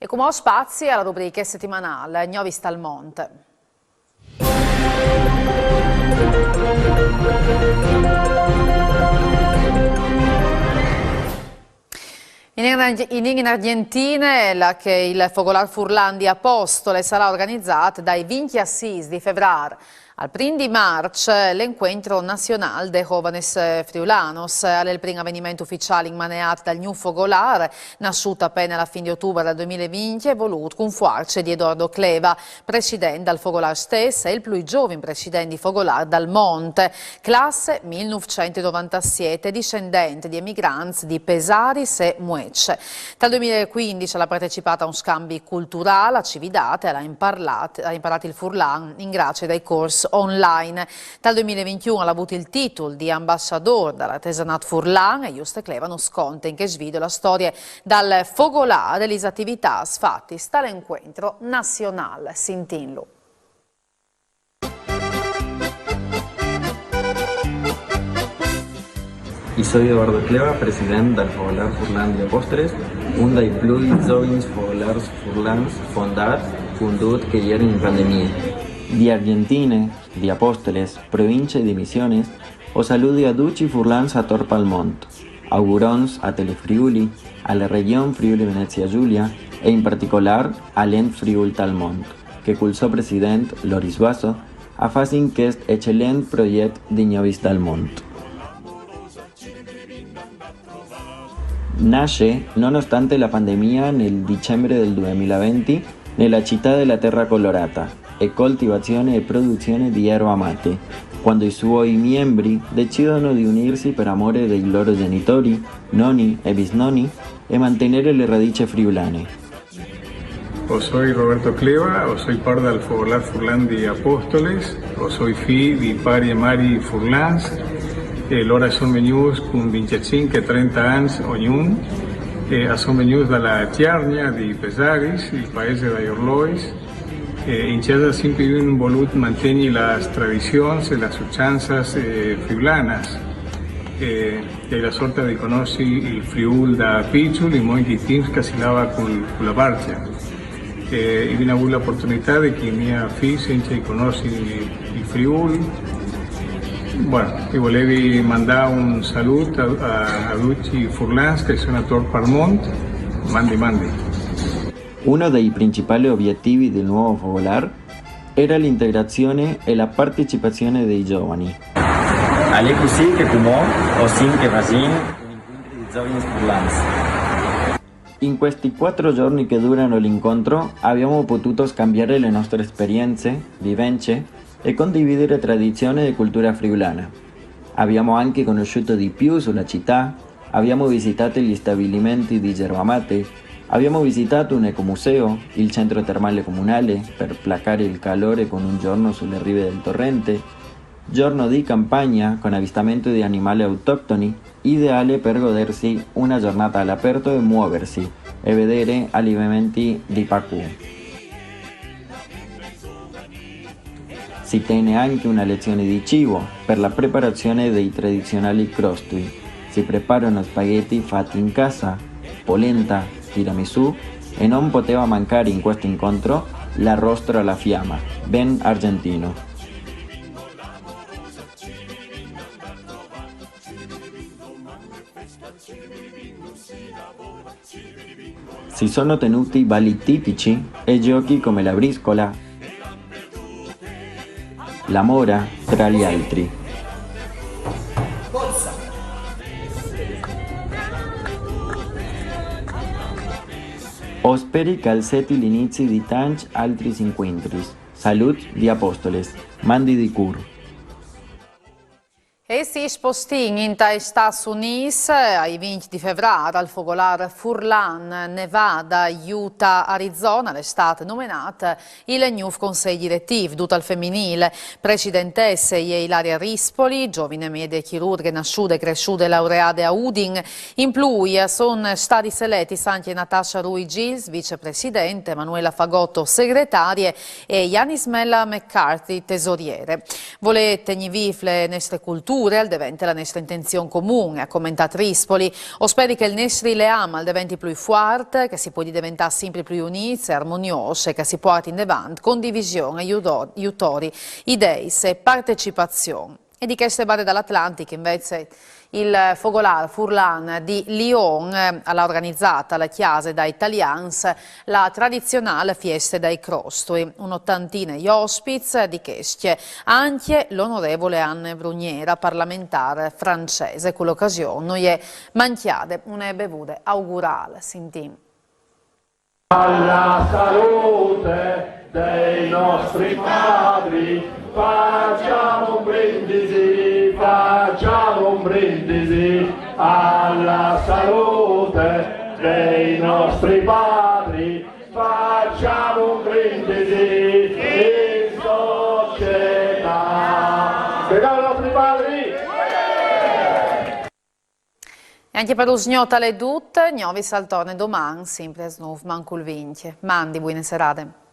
E come ho spazi alla rubrica settimanale Gnovis dal Monte. In Argentina il Fogolar Furlan di Apostole sarà organizzato dai 26 di febbraio al 1 di marzo l'Encuentro Nacional de Jóvenes Friulanos, il primo avvenimento ufficiale immaneato dal New Fogolar, nasciuto appena alla fine di ottobre del 2020 e voluto con forza di Edoardo Cleva, presidente del Fogolar stesso e il più giovane presidente di Fogolar dal Monte, classe 1997, discendente di emigranti di Pesaris e Muecce. Dal 2015 ha partecipato a un scambio culturale a Cividate e ha imparato il Furlan in grazia dei corsi online. Dal 2021 ha avuto il titolo di ambasciatore dell'artigianato Furlan e Juste Cleva non sconta in che svido la storia dal Fogolar delle attività fatte dall'incontro nazionale. Sintinlo. Soy Eduardo Cleva, presidente del Fogolar Furlan de Apóstoles, un dei più giovani Fogolars Furlans fundat que ieri in pandemia. Di Argentina, di Apóstoles, provincia di Misiones, o saludi a tutti Furlans a Torpalmont, augurons a Telefriuli, alla regione Friuli Venezia Giulia e in particolare all'Ent Friul Talmont, che col suo presidente Loris Basso ha fatto questo eccellente progetto di Gnovis dal Monte. Nasce, nonostante la pandemia, nel dicembre del 2020 nella città della Terra Colorata e coltivazione e produzione di erba mate, quando i suoi membri decidono di unirsi per amore dei loro genitori, nonni e bisnonni e mantenere le radici friulane. Soy Roberto Cleva, soy parte del Fogolar Furlan di Apóstoles, soy figlio di Pari e Mari Furlans. Loro sono venuti con 25 e 30 anni ognuno, sono venuti dalla Tiarnia di Pesaris, il paese di Orlois. In casa sempre hanno voluto mantenere le tradizioni e le usanze friulanas. E la sorta di conoscere il Friul da piccolo e molti teams che si lava con la barca. E abbiamo avuto l'opportunità di che mia figlia conosce il Friul. Bueno, e volevi mandare un saluto a tutti i Furlans che sono a Torpalmont. Mandi. Uno dei principali obiettivi del nuovo Fogolar era l'integrazione e la partecipazione dei giovani. Alle così che comò o sin che facin un incontro di giovani Furlans. In questi 4 giorni che durano l'incontro abbiamo potuto scambiare le nostre esperienze, vivenze e condividere tradizione e cultura friulana. Abbiamo anche conosciuto di più sulla città, abbiamo visitato gli stabilimenti di yerba mate, abbiamo visitato un ecomuseo, il centro termale comunale per placare il calore con un giorno sulle rive del torrente, giorno di campagna con avvistamento di animali autoctoni, ideale per godersi una giornata all'aperto e muoversi e vedere allevamenti di Pacù. Si tiene anche una lezione di cibo per la preparazione dei tradizionali crostui. Si preparano spaghetti fatti in casa, polenta, tiramisù e non poteva mancare in questo incontro l'arrostro alla fiamma, ben argentino. Si sono tenuti balli tipici e giochi come la briscola, la mora, tra gli altri. Osperi calzetti l'inizio di tanti altri incontri. Salut di Apóstoles, mandi di cur. E si spostiamo in Stati Uniti ai 20 di febbraio al Fogolar Furlan, Nevada, Utah, Arizona. L'estate nominata il nuovo consiglio direttivo, tutto al femminile. Presidentessa è Ilaria Rispoli, giovane media chirurga nasciuta e cresciuta e laureata a Udin. In più sono stati seletti anche Natasha Rui Gilles, vicepresidente, Manuela Fagotto, segretaria e Yanismella McCarthy, tesoriere. Volete vifle neste culture future al diventa la nostra intenzione comune, ha commentato Rispoli. O speri che il nostro leame diventi più forte, che si può diventare sempre più uniti e armoniosi, che si porti in avanti condivisione, aiutori, idee e partecipazione. E di queste barre dall'Atlantico invece il Fogolar Furlan di Lyon ha organizzata la chiesa da Italians la tradizionale fiesta dei crostoli. Un'ottantina di ospiti di questi anche l'onorevole Anne Bruniera, parlamentare francese. Con l'occasione noi è manchiate una bevuta augurale. Sintim. Alla salute dei nostri padri facciamo un brindisi, alla salute dei nostri padri facciamo un brindisi in società. Vediamo i nostri padri! E anche per usgnota le tutte, novi saltone domani, sempre snuv mancul vince. Mandi, buone serate.